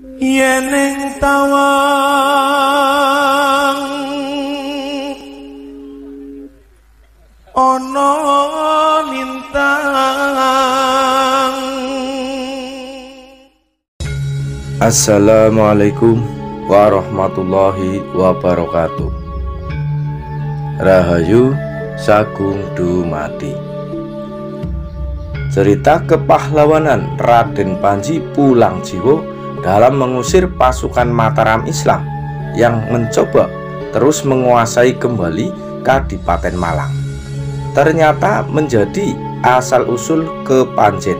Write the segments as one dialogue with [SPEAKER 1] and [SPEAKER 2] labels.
[SPEAKER 1] Yeneng tawang ana lintang.
[SPEAKER 2] Assalamualaikum warahmatullahi wabarakatuh. Rahayu Sagung Dumadi. Cerita kepahlawanan Raden Panji Pulangjiwo dalam mengusir pasukan Mataram Islam yang mencoba terus menguasai kembali Kadipaten Malang ternyata menjadi asal-usul Kepanjen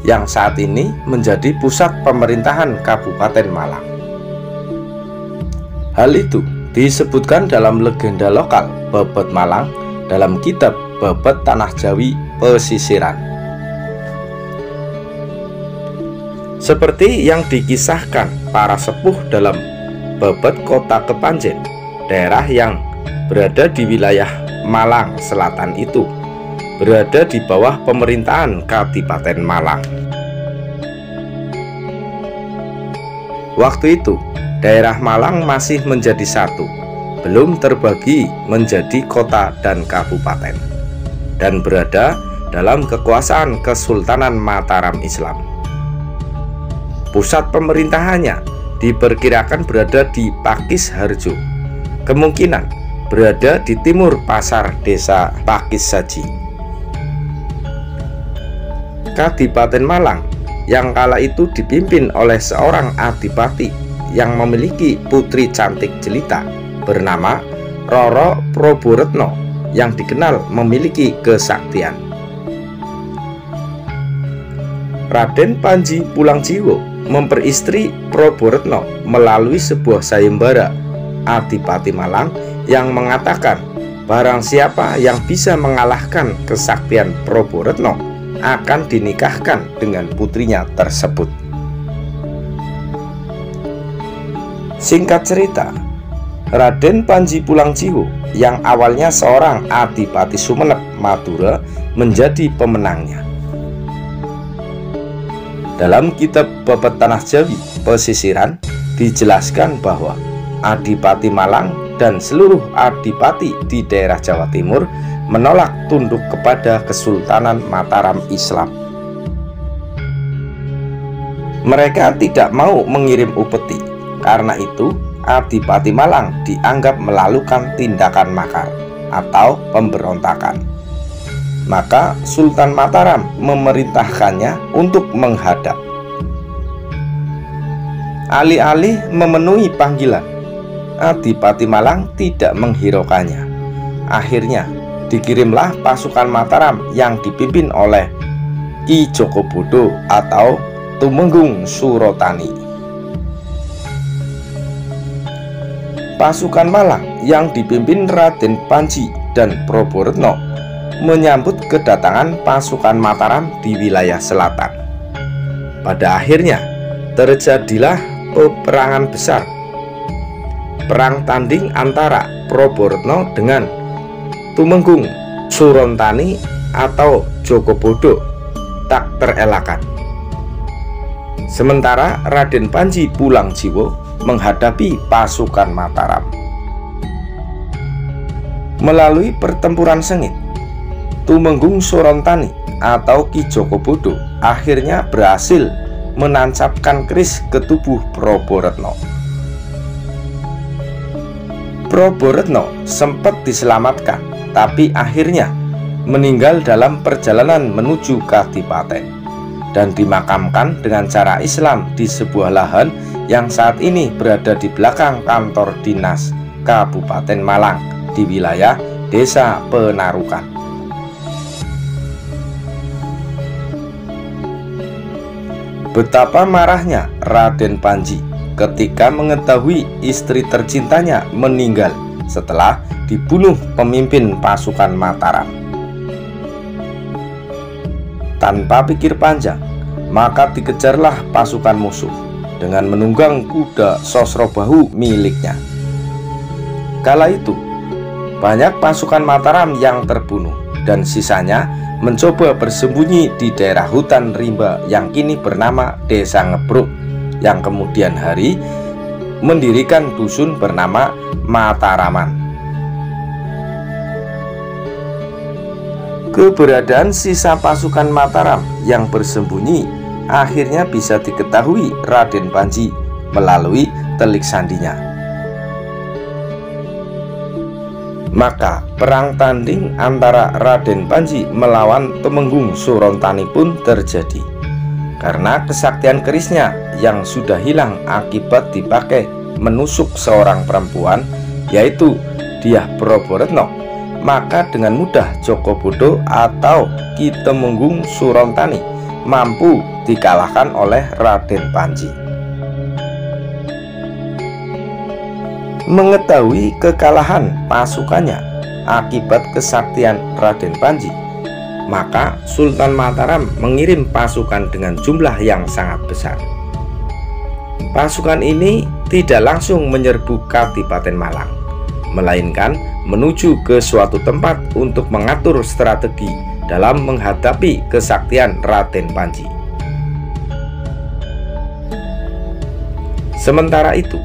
[SPEAKER 2] yang saat ini menjadi pusat pemerintahan Kabupaten Malang. Hal itu disebutkan dalam legenda lokal Bebet Malang dalam kitab Bebet Tanah Jawi Pesisiran. Seperti yang dikisahkan para sepuh dalam Bebet Kota Kepanjen, daerah yang berada di wilayah Malang Selatan itu berada di bawah pemerintahan Kadipaten Malang. Waktu itu daerah Malang masih menjadi satu, belum terbagi menjadi kota dan kabupaten, dan berada dalam kekuasaan Kesultanan Mataram Islam. Pusat pemerintahannya diperkirakan berada di Pakis Harjo, kemungkinan berada di timur pasar desa Pakis Saji. Kadipaten Malang yang kala itu dipimpin oleh seorang adipati yang memiliki putri cantik jelita bernama Roro Proboretno yang dikenal memiliki kesaktian. Raden Panji Pulangjiwo memperistri Proboretno melalui sebuah sayembara Adipati Malang yang mengatakan barang siapa yang bisa mengalahkan kesaktian Proboretno akan dinikahkan dengan putrinya tersebut. Singkat cerita, Raden Panji Pulangjiwo yang awalnya seorang Adipati Sumenep Madura menjadi pemenangnya. Dalam kitab Bebet Tanah Jawi Pesisiran dijelaskan bahwa Adipati Malang dan seluruh adipati di daerah Jawa Timur menolak tunduk kepada Kesultanan Mataram Islam. Mereka tidak mau mengirim upeti. Karena itu Adipati Malang dianggap melakukan tindakan makar atau pemberontakan. Maka Sultan Mataram memerintahkannya untuk menghadap. Alih-alih memenuhi panggilan, Adipati Malang tidak menghiraukannya. Akhirnya dikirimlah pasukan Mataram yang dipimpin oleh Ki Jogobodo atau Tumenggung Surotani. Pasukan Malang yang dipimpin Raden Panji dan Proboretno menyambut kedatangan pasukan Mataram di wilayah selatan. Pada akhirnya terjadilah peperangan besar. Perang tanding antara Proboretno dengan Tumenggung Surontani atau Jogobodo tak terelakkan. Sementara Raden Panji Pulangjiwo menghadapi pasukan Mataram. Melalui pertempuran sengit, Tumenggung Surontani atau Ki Jogobodo akhirnya berhasil menancapkan keris ke tubuh Proboretno. Proboretno sempat diselamatkan, tapi akhirnya meninggal dalam perjalanan menuju Kadipaten dan dimakamkan dengan cara Islam di sebuah lahan yang saat ini berada di belakang kantor dinas Kabupaten Malang di wilayah Desa Penarukan. Betapa marahnya Raden Panji ketika mengetahui istri tercintanya meninggal setelah dibunuh pemimpin pasukan Mataram. Tanpa pikir panjang, maka dikejarlah pasukan musuh dengan menunggang kuda Sosrobahu miliknya. Kala itu, banyak pasukan Mataram yang terbunuh dan sisanya mencoba bersembunyi di daerah hutan rimba yang kini bernama Desa Ngebruk yang kemudian hari mendirikan dusun bernama Mataraman. Keberadaan sisa pasukan Mataram yang bersembunyi akhirnya bisa diketahui Raden Panji melalui telik sandinya. Maka perang tanding antara Raden Panji melawan Temenggung Surontani pun terjadi, karena kesaktian kerisnya yang sudah hilang akibat dipakai menusuk seorang perempuan, yaitu Dyah Prabaretna. Maka dengan mudah Jogobodo atau Ki Temenggung Surontani mampu dikalahkan oleh Raden Panji. Mengetahui kekalahan pasukannya akibat kesaktian Raden Panji, maka Sultan Mataram mengirim pasukan dengan jumlah yang sangat besar. Pasukan ini tidak langsung menyerbu Kadipaten Malang, melainkan menuju ke suatu tempat untuk mengatur strategi dalam menghadapi kesaktian Raden Panji. Sementara itu,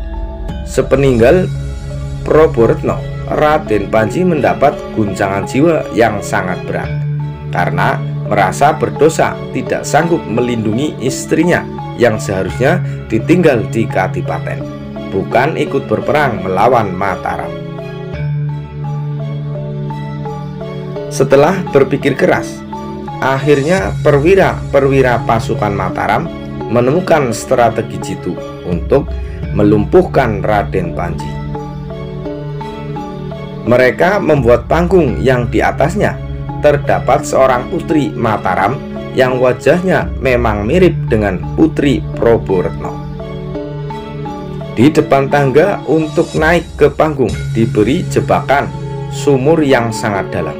[SPEAKER 2] sepeninggal Prabaretna, Raden Panji mendapat guncangan jiwa yang sangat berat karena merasa berdosa tidak sanggup melindungi istrinya yang seharusnya ditinggal di Kadipaten, bukan ikut berperang melawan Mataram. Setelah berpikir keras, akhirnya perwira-perwira pasukan Mataram menemukan strategi jitu untuk melumpuhkan Raden Panji. Mereka membuat panggung yang di atasnya terdapat seorang putri Mataram yang wajahnya memang mirip dengan Putri Prabaretna. Di depan tangga untuk naik ke panggung diberi jebakan sumur yang sangat dalam.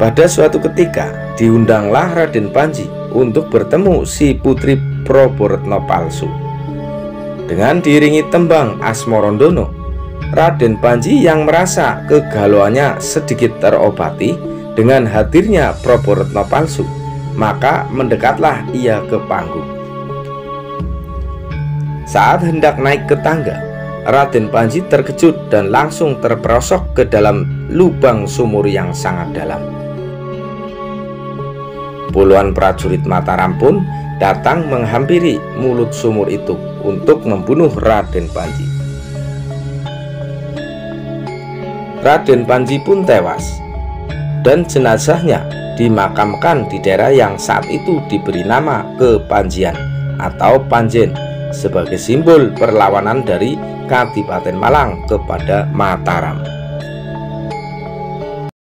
[SPEAKER 2] Pada suatu ketika diundanglah Raden Panji untuk bertemu si Putri Prabaretna palsu. Dengan diiringi tembang Asmarandono, Raden Panji yang merasa kegalauannya sedikit terobati dengan hadirnya Prabaretna palsu, maka mendekatlah ia ke panggung. Saat hendak naik ke tangga, Raden Panji terkejut dan langsung terperosok ke dalam lubang sumur yang sangat dalam. Puluhan prajurit Mataram pun datang menghampiri mulut sumur itu untuk membunuh Raden Panji. Raden Panji pun tewas dan jenazahnya dimakamkan di daerah yang saat itu diberi nama Kepanjian atau Panjen sebagai simbol perlawanan dari Kadipaten Malang kepada Mataram.